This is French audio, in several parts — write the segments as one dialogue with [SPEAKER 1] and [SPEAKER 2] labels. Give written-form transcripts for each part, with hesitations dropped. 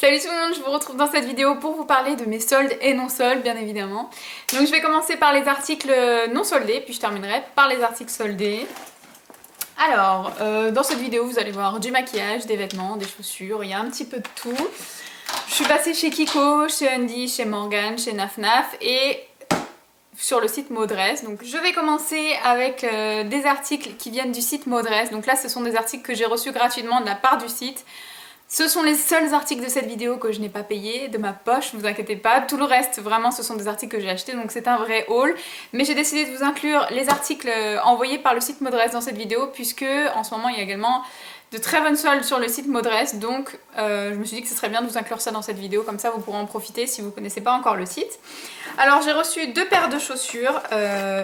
[SPEAKER 1] Salut tout le monde, je vous retrouve dans cette vidéo pour vous parler de mes soldes et non soldes bien évidemment. Donc je vais commencer par les articles non soldés, puis je terminerai par les articles soldés. Alors, dans cette vidéo vous allez voir du maquillage, des vêtements, des chaussures, il y a un petit peu de tout. Je suis passée chez Kiko, chez Undy, chez Morgan, chez Naf et sur le site Modress. Donc je vais commencer avec des articles qui viennent du site Modress. Donc là ce sont des articles que j'ai reçus gratuitement de la part du site. Ce sont les seuls articles de cette vidéo que je n'ai pas payé de ma poche, ne vous inquiétez pas. Tout le reste, vraiment, ce sont des articles que j'ai achetés, donc c'est un vrai haul. Mais j'ai décidé de vous inclure les articles envoyés par le site Modress dans cette vidéo, puisque en ce moment, il y a également de très bonnes soldes sur le site Modress. Donc je me suis dit que ce serait bien de vous inclure ça dans cette vidéo, comme ça vous pourrez en profiter si vous ne connaissez pas encore le site. Alors j'ai reçu deux paires de chaussures,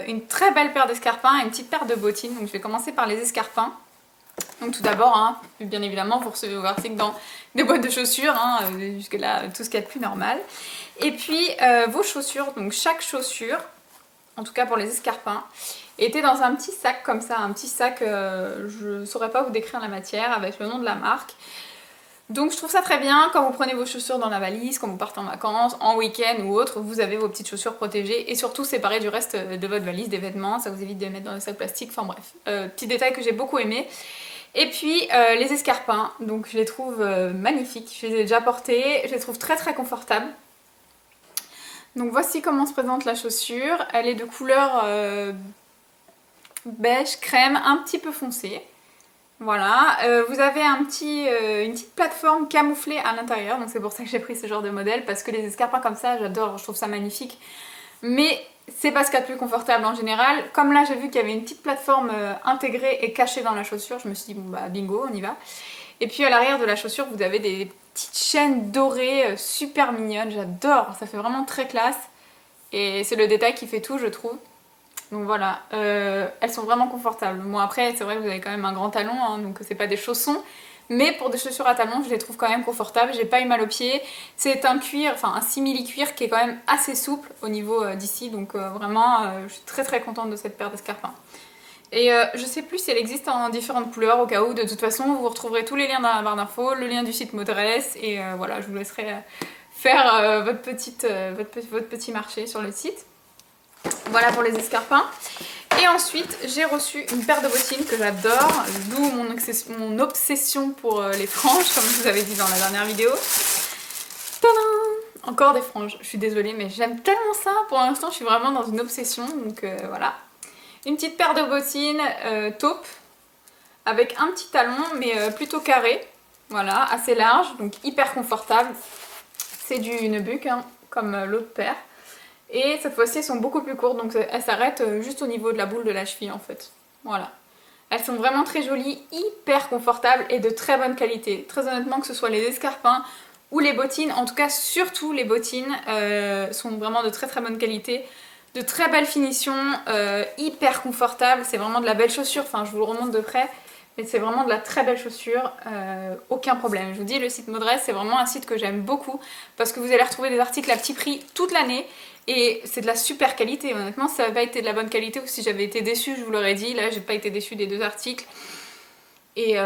[SPEAKER 1] une très belle paire d'escarpins et une petite paire de bottines. Donc je vais commencer par les escarpins. Donc tout d'abord, hein, bien évidemment, vous recevez vos articles dans des boîtes de chaussures, hein, jusque là tout ce qu'il y a de plus normal. Et puis vos chaussures, donc chaque chaussure, en tout cas pour les escarpins, était dans un petit sac comme ça, un petit sac, je ne saurais pas vous décrire la matière avec le nom de la marque. Donc je trouve ça très bien quand vous prenez vos chaussures dans la valise, quand vous partez en vacances, en week-end ou autre, vous avez vos petites chaussures protégées et surtout séparées du reste de votre valise, des vêtements, ça vous évite de les mettre dans le sac plastique, enfin bref, petit détail que j'ai beaucoup aimé. Et puis les escarpins, donc je les trouve magnifiques, je les ai déjà portés, je les trouve très très confortables. Donc voici comment se présente la chaussure, elle est de couleur beige crème un petit peu foncé. Voilà, vous avez une petite plateforme camouflée à l'intérieur, donc c'est pour ça que j'ai pris ce genre de modèle, parce que les escarpins comme ça, j'adore, je trouve ça magnifique. Mais c'est pas ce qu'il y a de plus confortable en général. Comme là, j'ai vu qu'il y avait une petite plateforme intégrée et cachée dans la chaussure, je me suis dit, bon bah bingo, on y va. Et puis à l'arrière de la chaussure, vous avez des petites chaînes dorées super mignonnes, j'adore, ça fait vraiment très classe. Et c'est le détail qui fait tout, je trouve. Donc voilà, elles sont vraiment confortables. Bon après, c'est vrai que vous avez quand même un grand talon, hein, donc c'est pas des chaussons. Mais pour des chaussures à talons, je les trouve quand même confortables, j'ai pas eu mal aux pieds. C'est un cuir, enfin un simili-cuir qui est quand même assez souple au niveau d'ici. Donc vraiment, je suis très très contente de cette paire d'escarpins. Et je sais plus si elle existe en différentes couleurs au cas où. De toute façon, vous retrouverez tous les liens dans la barre d'infos, le lien du site Modress. Et voilà, je vous laisserai faire votre petit marché sur le site. Voilà pour les escarpins. Et ensuite j'ai reçu une paire de bottines que j'adore, d'où mon obsession pour les franges, comme je vous avais dit dans la dernière vidéo. Tadam! Encore des franges, je suis désolée mais j'aime tellement ça, pour l'instant je suis vraiment dans une obsession, donc voilà. Une petite paire de bottines taupe, avec un petit talon mais plutôt carré, voilà, assez large, donc hyper confortable. C'est du nubuck, hein, comme l'autre paire. Et cette fois-ci elles sont beaucoup plus courtes, donc elles s'arrêtent juste au niveau de la boule de la cheville en fait. Voilà. Elles sont vraiment très jolies, hyper confortables et de très bonne qualité. Très honnêtement, que ce soit les escarpins ou les bottines, en tout cas surtout les bottines, sont vraiment de très très bonne qualité. De très belle finition, hyper confortable, c'est vraiment de la belle chaussure, enfin je vous le remonte de près. Mais c'est vraiment de la très belle chaussure, aucun problème. Je vous dis, le site Modress, c'est vraiment un site que j'aime beaucoup parce que vous allez retrouver des articles à petit prix toute l'année et c'est de la super qualité. Honnêtement, si ça n'avait pas été de la bonne qualité ou si j'avais été déçue, je vous l'aurais dit. Là, j'ai pas été déçue des deux articles. Et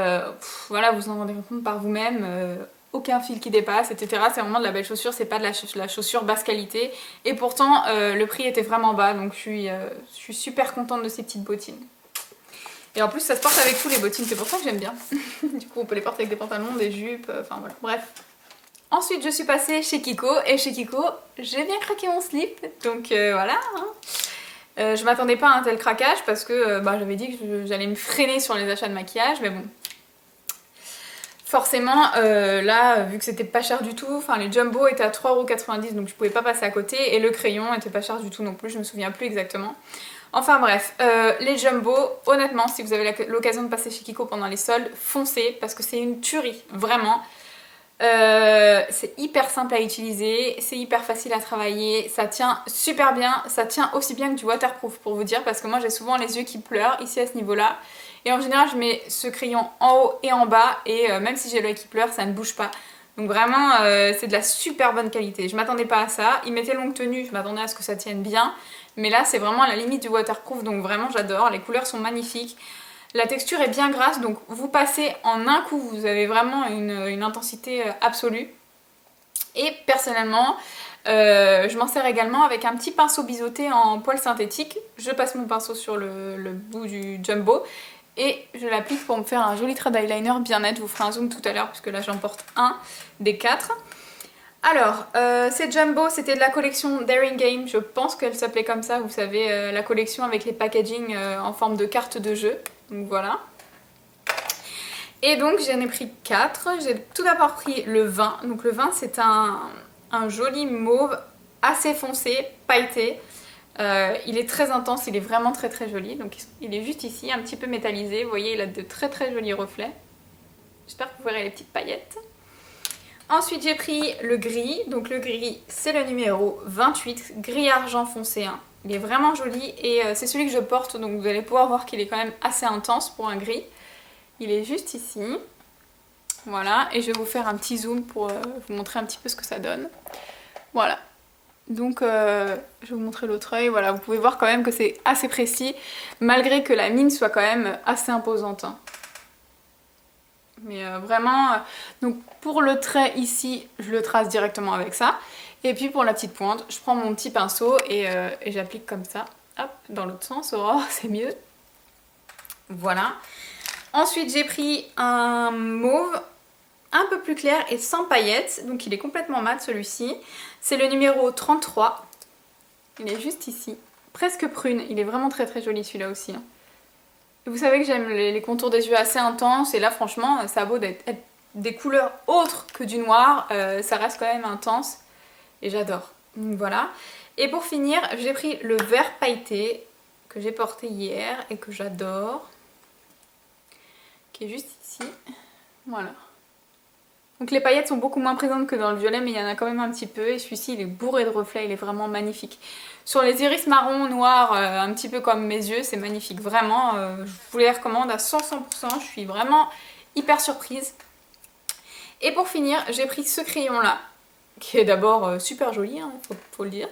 [SPEAKER 1] voilà, vous en rendez compte par vous-même. Aucun fil qui dépasse, etc. C'est vraiment de la belle chaussure, c'est pas de la chaussure basse qualité. Et pourtant, le prix était vraiment bas, donc je suis super contente de ces petites bottines. Et en plus ça se porte avec tous les bottines, c'est pour ça que j'aime bien. Du coup on peut les porter avec des pantalons, des jupes, enfin voilà, bref. Ensuite je suis passée chez Kiko, et chez Kiko j'ai bien craqué mon slip, donc voilà. Hein. Je m'attendais pas à un tel craquage parce que j'avais dit que j'allais me freiner sur les achats de maquillage, mais bon. Forcément, là, vu que c'était pas cher du tout, enfin les jumbo étaient à 3,90 €, donc je pouvais pas passer à côté, et le crayon était pas cher du tout non plus, je me souviens plus exactement. Enfin bref, les jumbo, honnêtement, si vous avez l'occasion de passer chez Kiko pendant les soldes, foncez, parce que c'est une tuerie, vraiment. C'est hyper simple à utiliser, c'est hyper facile à travailler, ça tient super bien, ça tient aussi bien que du waterproof pour vous dire, parce que moi j'ai souvent les yeux qui pleurent ici à ce niveau-là. Et en général je mets ce crayon en haut et en bas, et même si j'ai l'œil qui pleure, ça ne bouge pas. Donc vraiment c'est de la super bonne qualité. Je m'attendais pas à ça, il m'était longue tenue, je m'attendais à ce que ça tienne bien. Mais là c'est vraiment à la limite du waterproof, donc vraiment j'adore, les couleurs sont magnifiques. La texture est bien grasse, donc vous passez en un coup, vous avez vraiment une intensité absolue. Et personnellement, je m'en sers également avec un petit pinceau biseauté en poil synthétique. Je passe mon pinceau sur le bout du jumbo et je l'applique pour me faire un joli trait d'eyeliner bien net. Je vous ferai un zoom tout à l'heure puisque là j'en porte un des 4. Alors, cette jumbo, c'était de la collection Daring Game, je pense qu'elle s'appelait comme ça, vous savez, la collection avec les packaging en forme de carte de jeu, donc voilà. Et donc j'en ai pris 4, j'ai tout d'abord pris le vin, donc le vin c'est un joli mauve assez foncé, pailleté. Il est très intense, il est vraiment très très joli, donc il est juste ici, un petit peu métallisé, vous voyez il a de très très jolis reflets. J'espère que vous verrez les petites paillettes. Ensuite j'ai pris le gris, donc le gris c'est le numéro 28, gris argent foncé 1. Il est vraiment joli et c'est celui que je porte, donc vous allez pouvoir voir qu'il est quand même assez intense pour un gris. Il est juste ici, voilà, et je vais vous faire un petit zoom pour vous montrer un petit peu ce que ça donne. Voilà, donc je vais vous montrer l'autre œil, voilà, vous pouvez voir quand même que c'est assez précis, malgré que la mine soit quand même assez imposante. Hein. Mais vraiment, donc pour le trait ici, je le trace directement avec ça. Et puis pour la petite pointe, je prends mon petit pinceau et j'applique comme ça. Hop, dans l'autre sens, oh, c'est mieux. Voilà. Ensuite, j'ai pris un mauve un peu plus clair et sans paillettes. Donc il est complètement mat celui-ci. C'est le numéro 33. Il est juste ici. Presque prune. Il est vraiment très très joli celui-là aussi. Hein. Vous savez que j'aime les contours des yeux assez intenses et là franchement ça a beau être des couleurs autres que du noir, ça reste quand même intense et j'adore. Donc voilà. Et pour finir j'ai pris le vert pailleté que j'ai porté hier et que j'adore, qui est juste ici. Voilà. Donc les paillettes sont beaucoup moins présentes que dans le violet mais il y en a quand même un petit peu et celui-ci il est bourré de reflets, il est vraiment magnifique. Sur les iris marron, noirs, un petit peu comme mes yeux, c'est magnifique, vraiment, je vous les recommande à 100%, je suis vraiment hyper surprise. Et pour finir, j'ai pris ce crayon là, qui est d'abord super joli, hein, faut le dire.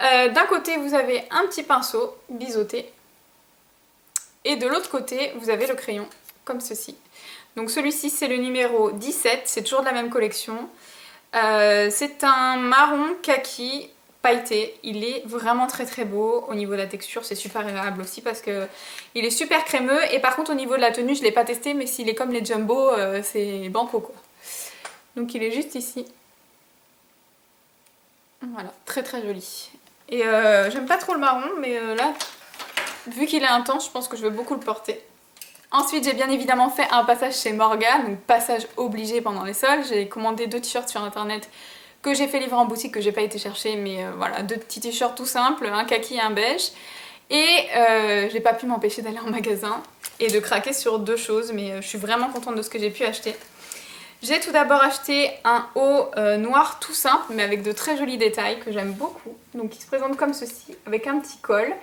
[SPEAKER 1] D'un côté vous avez un petit pinceau biseauté et de l'autre côté vous avez le crayon comme ceci. Donc celui-ci c'est le numéro 17, c'est toujours de la même collection. C'est un marron kaki pailleté, il est vraiment très très beau. Au niveau de la texture c'est super agréable aussi parce que il est super crémeux. Et par contre au niveau de la tenue je ne l'ai pas testé, mais s'il est comme les jumbo c'est banco quoi. Donc il est juste ici. Voilà, très très joli. Et j'aime pas trop le marron mais là vu qu'il est intense je pense que je vais beaucoup le porter. Ensuite j'ai bien évidemment fait un passage chez Morgan, donc passage obligé pendant les soldes. J'ai commandé 2 t-shirts sur internet que j'ai fait livrer en boutique, que j'ai pas été chercher, mais voilà, 2 petits t-shirts tout simples, un kaki et un beige. Et j'ai pas pu m'empêcher d'aller en magasin et de craquer sur 2 choses, mais je suis vraiment contente de ce que j'ai pu acheter. J'ai tout d'abord acheté un haut noir tout simple, mais avec de très jolis détails que j'aime beaucoup. Donc il se présente comme ceci, avec un petit col.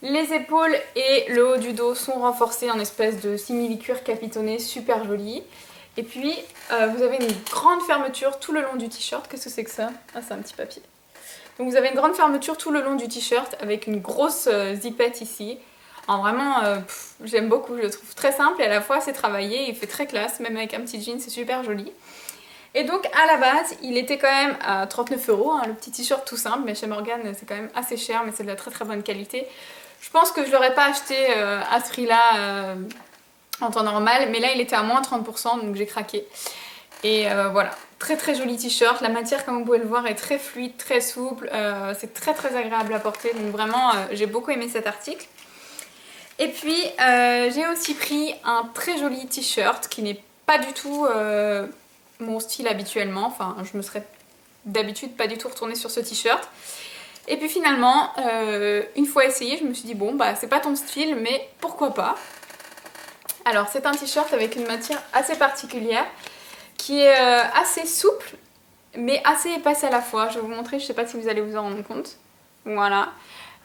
[SPEAKER 1] Les épaules et le haut du dos sont renforcés en espèce de simili-cuir capitonné, super joli. Et puis vous avez une grande fermeture tout le long du t-shirt. Qu'est-ce que c'est que ça? Ah, c'est un petit papier. Donc vous avez une grande fermeture tout le long du t-shirt avec une grosse zippette ici. Alors vraiment, j'aime beaucoup, je le trouve très simple et à la fois c'est travaillé, il fait très classe, même avec un petit jean, c'est super joli. Et donc à la base, il était quand même à 39 €, hein, le petit t-shirt tout simple, mais chez Morgan c'est quand même assez cher, mais c'est de la très très bonne qualité. Je pense que je ne l'aurais pas acheté à ce prix-là en temps normal, mais là il était à moins 30%, donc j'ai craqué. Et voilà, très très joli t-shirt, la matière comme vous pouvez le voir est très fluide, très souple, c'est très très agréable à porter, donc vraiment j'ai beaucoup aimé cet article. Et puis j'ai aussi pris un très joli t-shirt qui n'est pas du tout mon style habituellement, enfin je me serais d'habitude pas du tout retournée sur ce t-shirt. Et puis finalement, une fois essayé, je me suis dit bon bah c'est pas ton style mais pourquoi pas. Alors c'est un t-shirt avec une matière assez particulière qui est assez souple mais assez épaisse à la fois. Je vais vous montrer, je sais pas si vous allez vous en rendre compte. Voilà.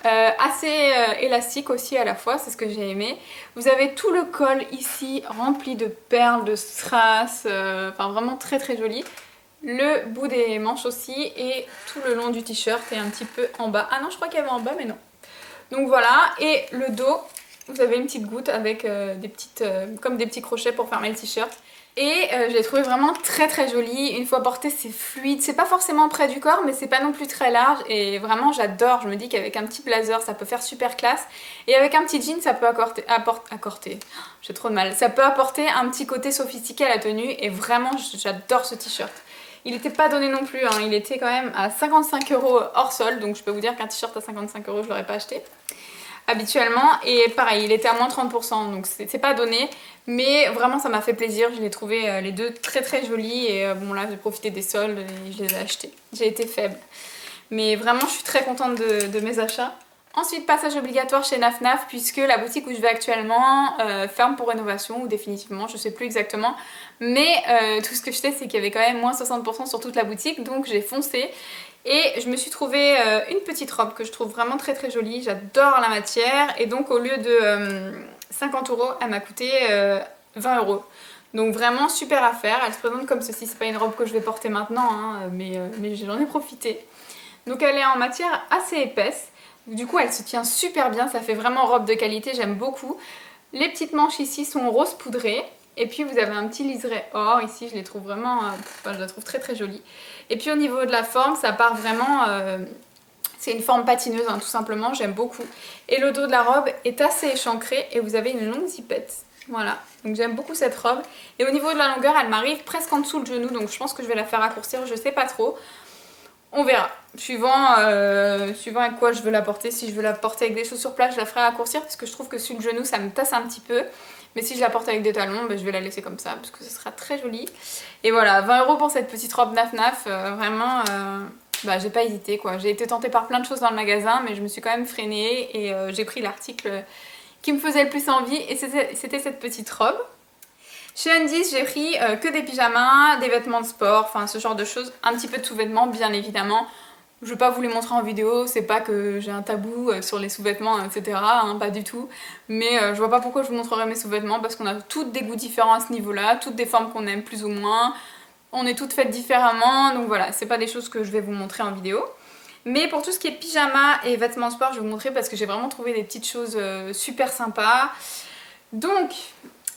[SPEAKER 1] Assez élastique aussi à la fois, c'est ce que j'ai aimé. Vous avez tout le col ici rempli de perles, de strass, enfin vraiment très très joli. Le bout des manches aussi et tout le long du t-shirt et un petit peu en bas. Ah non, je crois qu'il y avait en bas mais non. Donc voilà, et le dos, vous avez une petite goutte avec des petites, comme des petits crochets pour fermer le t-shirt. Et je l'ai trouvé vraiment très très jolie. Une fois portée, c'est fluide. C'est pas forcément près du corps, mais c'est pas non plus très large. Et vraiment, j'adore. Je me dis qu'avec un petit blazer, ça peut faire super classe. Et avec un petit jean, ça peut apporter. J'ai trop de mal. Ça peut apporter un petit côté sophistiqué à la tenue. Et vraiment, j'adore ce t-shirt. Il n'était pas donné non plus. Hein. Il était quand même à 55 € hors solde. Donc je peux vous dire qu'un t-shirt à 55 € je l'aurais pas acheté habituellement. Et pareil, il était à moins 30%, donc c'est pas donné, mais vraiment ça m'a fait plaisir. Je l'ai trouvé les deux très très jolis. Et bon, là j'ai profité des soldes et je les ai achetés. J'ai été faible, mais vraiment je suis très contente de mes achats. Ensuite, passage obligatoire chez Naf Naf, puisque la boutique où je vais actuellement ferme pour rénovation, ou définitivement, je sais plus exactement. Mais tout ce que je sais, c'est qu'il y avait quand même moins 60% sur toute la boutique, donc j'ai foncé. Et je me suis trouvé une petite robe que je trouve vraiment très très jolie. J'adore la matière, et donc au lieu de 50 €, elle m'a coûté 20 €. Donc vraiment super affaire. Elle se présente comme ceci. C'est pas une robe que je vais porter maintenant, hein, mais j'en ai profité. Donc elle est en matière assez épaisse. Du coup elle se tient super bien, ça fait vraiment robe de qualité, j'aime beaucoup. Les petites manches ici sont rose poudré. Et puis vous avez un petit liseré or ici, je les trouve vraiment, je la trouve très très jolie. Et puis au niveau de la forme, ça part vraiment, c'est une forme patineuse hein, tout simplement, j'aime beaucoup. Et le dos de la robe est assez échancré et vous avez une longue zipette. Voilà, donc j'aime beaucoup cette robe. Et au niveau de la longueur, elle m'arrive presque en dessous le genou, donc je pense que je vais la faire raccourcir, je sais pas trop. On verra, suivant avec quoi je veux la porter. Si je veux la porter avec des chaussures plates, je la ferai raccourcir parce que je trouve que sur le genou ça me tasse un petit peu. Mais si je la porte avec des talons, bah, je vais la laisser comme ça parce que ce sera très joli. Et voilà, 20 € pour cette petite robe Naf Naf, vraiment, bah, j'ai pas hésité quoi. J'ai été tentée par plein de choses dans le magasin, mais je me suis quand même freinée et j'ai pris l'article qui me faisait le plus envie et c'était cette petite robe. Chez Undies, j'ai pris que des pyjamas, des vêtements de sport, enfin ce genre de choses, un petit peu de sous-vêtements bien évidemment. Je vais pas vous les montrer en vidéo, c'est pas que j'ai un tabou sur les sous-vêtements, etc. Hein, pas du tout. Mais je vois pas pourquoi je vous montrerai mes sous-vêtements parce qu'on a toutes des goûts différents à ce niveau-là, toutes des formes qu'on aime plus ou moins. On est toutes faites différemment, donc voilà, c'est pas des choses que je vais vous montrer en vidéo. Mais pour tout ce qui est pyjama et vêtements de sport, je vais vous montrer parce que j'ai vraiment trouvé des petites choses super sympas. Donc,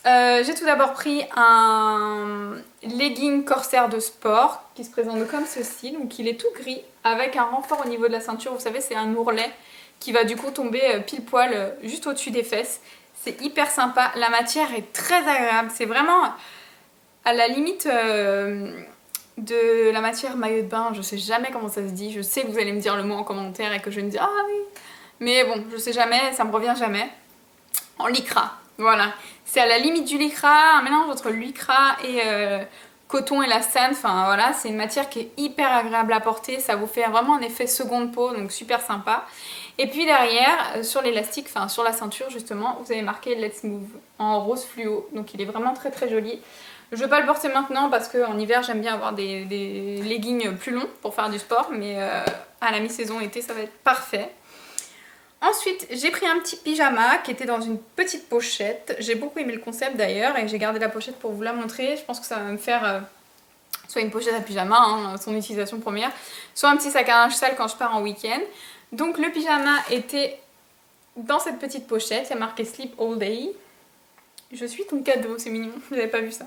[SPEAKER 1] j'ai tout d'abord pris un legging corsaire de sport qui se présente comme ceci. Donc il est tout gris avec un renfort au niveau de la ceinture. Vous savez, c'est un ourlet qui va du coup tomber pile poil juste au-dessus des fesses. C'est hyper sympa. La matière est très agréable. C'est vraiment à la limite de la matière maillot de bain. Je sais jamais comment ça se dit. Je sais que vous allez me dire le mot en commentaire et que je vais me dire ah oui. Mais bon, je sais jamais, ça me revient jamais. En lycra. Voilà, c'est à la limite du lycra, un mélange entre le lycra et coton élastane. Enfin voilà, c'est une matière qui est hyper agréable à porter, ça vous fait vraiment un effet seconde peau, donc super sympa. Et puis derrière, sur l'élastique, enfin sur la ceinture justement, vous avez marqué Let's Move en rose fluo, donc il est vraiment très très joli. Je ne vais pas le porter maintenant parce qu'en hiver j'aime bien avoir des leggings plus longs pour faire du sport, mais à la mi-saison été ça va être parfait. Ensuite, j'ai pris un petit pyjama qui était dans une petite pochette. J'ai beaucoup aimé le concept d'ailleurs et j'ai gardé la pochette pour vous la montrer. Je pense que ça va me faire soit une pochette à pyjama, hein, son utilisation première, soit un petit sac à linge sale quand je pars en week-end. Donc le pyjama était dans cette petite pochette. Il y a marqué Sleep All Day. Je suis ton cadeau, c'est mignon, vous n'avez pas vu ça.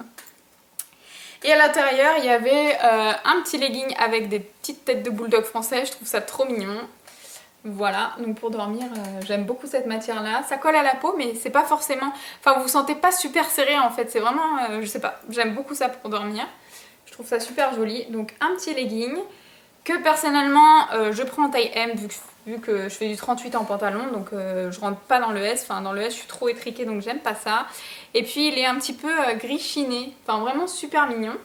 [SPEAKER 1] Et à l'intérieur, il y avait un petit legging avec des petites têtes de bulldog français. Je trouve ça trop mignon. Voilà, donc pour dormir, j'aime beaucoup cette matière là. Ça colle à la peau, mais c'est pas forcément... Enfin, vous vous sentez pas super serré en fait. C'est vraiment, je sais pas, j'aime beaucoup ça pour dormir. Je trouve ça super joli. Donc un petit legging que personnellement, je prends en taille M vu que je fais du 38 en pantalon. Donc je rentre pas dans le S. Enfin, dans le S, je suis trop étriquée, donc j'aime pas ça. Et puis il est un petit peu gris chiné. Enfin, vraiment super mignon.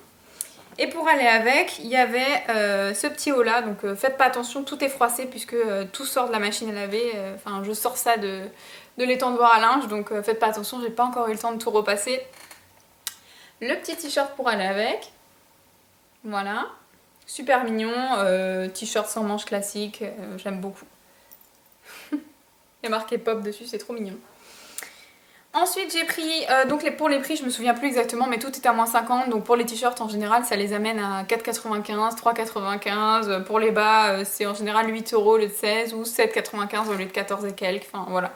[SPEAKER 1] Et pour aller avec, il y avait ce petit haut là, donc faites pas attention, tout est froissé puisque tout sort de la machine à laver. Enfin, je sors ça de l'étendoir à linge, donc faites pas attention, j'ai pas encore eu le temps de tout repasser. Le petit t-shirt pour aller avec, voilà, super mignon, t-shirt sans manches classique, j'aime beaucoup. Il y a marqué pop dessus, c'est trop mignon. Ensuite j'ai pris, donc pour les prix je me souviens plus exactement mais tout est à moins 50, donc pour les t-shirts en général ça les amène à 4,95, 3,95, pour les bas c'est en général 8 € au lieu de 16 ou 7,95 au lieu de 14 et quelques, enfin voilà.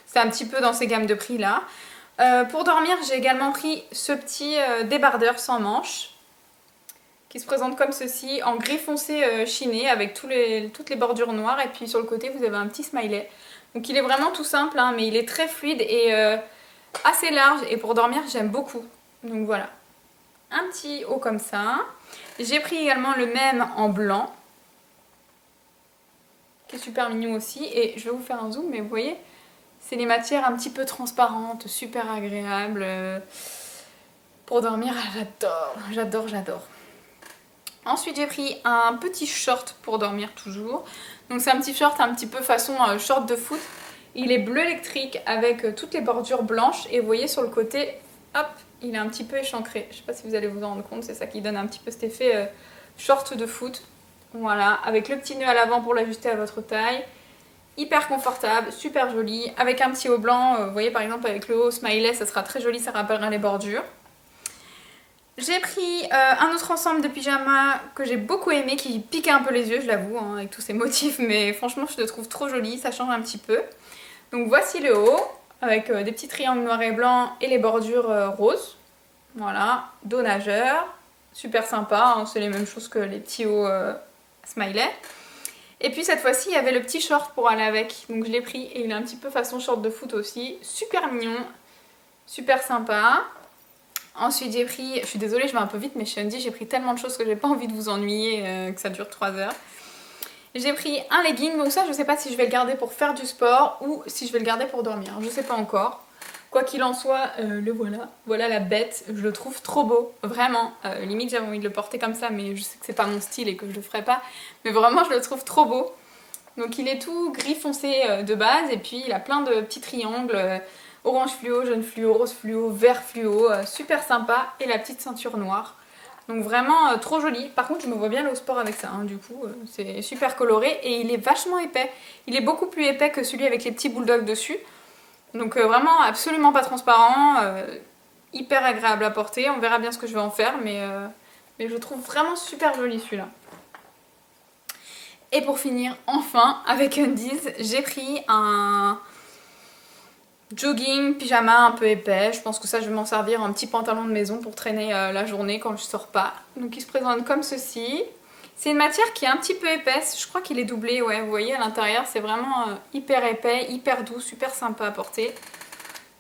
[SPEAKER 1] C'est un petit peu dans ces gammes de prix là. Pour dormir, j'ai également pris ce petit débardeur sans manches qui se présente comme ceci, en gris foncé chiné avec toutes les bordures noires, et puis sur le côté vous avez un petit smiley. Donc il est vraiment tout simple, hein, mais il est très fluide et assez large, et pour dormir j'aime beaucoup. Donc voilà, un petit haut comme ça. J'ai pris également le même en blanc, qui est super mignon aussi, et je vais vous faire un zoom, mais vous voyez, c'est des matières un petit peu transparentes, super agréables. Pour dormir, j'adore. Ensuite j'ai pris un petit short pour dormir toujours. Donc c'est un petit short un petit peu façon short de foot. Il est bleu électrique avec toutes les bordures blanches, et vous voyez sur le côté, hop, il est un petit peu échancré. Je sais pas si vous allez vous en rendre compte, c'est ça qui donne un petit peu cet effet short de foot. Voilà, avec le petit nœud à l'avant pour l'ajuster à votre taille. Hyper confortable, super joli, avec un petit haut blanc. Vous voyez par exemple avec le haut smiley, ça sera très joli, ça rappellera les bordures. J'ai pris un autre ensemble de pyjamas que j'ai beaucoup aimé, qui piquait un peu les yeux, je l'avoue, hein, avec tous ces motifs, mais franchement je le trouve trop joli, ça change un petit peu. Donc voici le haut, avec des petits triangles noirs et blancs et les bordures roses. Voilà, dos nageur, super sympa, hein, c'est les mêmes choses que les petits hauts smiley. Et puis cette fois-ci il y avait le petit short pour aller avec, donc je l'ai pris, et il est un petit peu façon short de foot aussi, super mignon, super sympa. Ensuite j'ai pris, je suis désolée je vais un peu vite mais je me dis j'ai pris tellement de choses que j'ai pas envie de vous ennuyer, que ça dure 3 heures. J'ai pris un legging, donc ça je sais pas si je vais le garder pour faire du sport ou si je vais le garder pour dormir, je sais pas encore. Quoi qu'il en soit, le voilà la bête, je le trouve trop beau, vraiment. Limite j'avais envie de le porter comme ça, mais je sais que c'est pas mon style et que je le ferai pas, mais vraiment je le trouve trop beau. Donc il est tout gris foncé de base, et puis il a plein de petits triangles, orange fluo, jaune fluo, rose fluo, vert fluo, super sympa, et la petite ceinture noire. Donc vraiment trop joli. Par contre je me vois bien aller au sport avec ça, hein, du coup c'est super coloré, et il est vachement épais. Il est beaucoup plus épais que celui avec les petits bulldogs dessus. Donc vraiment absolument pas transparent, hyper agréable à porter. On verra bien ce que je vais en faire, mais je le trouve vraiment super joli celui-là. Et pour finir, enfin, avec Undies, j'ai pris un jogging, pyjama un peu épais. Je pense que ça, je vais m'en servir en petit pantalon de maison pour traîner la journée quand je sors pas. Donc il se présente comme ceci. C'est une matière qui est un petit peu épaisse. Je crois qu'il est doublé, ouais, vous voyez à l'intérieur, c'est vraiment hyper épais, hyper doux, super sympa à porter.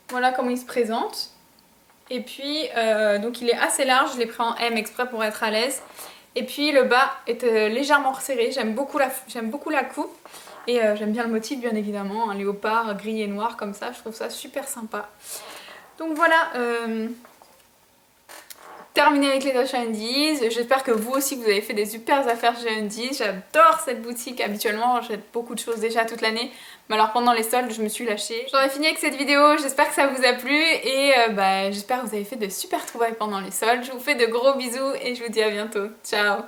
[SPEAKER 1] Voilà comment il se présente. Et puis, donc il est assez large, je l'ai pris en M exprès pour être à l'aise. Et puis le bas est légèrement resserré, j'aime beaucoup la coupe. Et j'aime bien le motif bien évidemment, un léopard gris et noir comme ça, je trouve ça super sympa. Donc voilà, terminé avec les achats Undies. J'espère que vous aussi vous avez fait des super affaires chez Undies. J'adore cette boutique, habituellement j'achète beaucoup de choses déjà toute l'année. Mais alors pendant les soldes je me suis lâchée. J'en ai fini avec cette vidéo, j'espère que ça vous a plu. Et j'espère que vous avez fait de super trouvailles pendant les soldes. Je vous fais de gros bisous et je vous dis à bientôt. Ciao!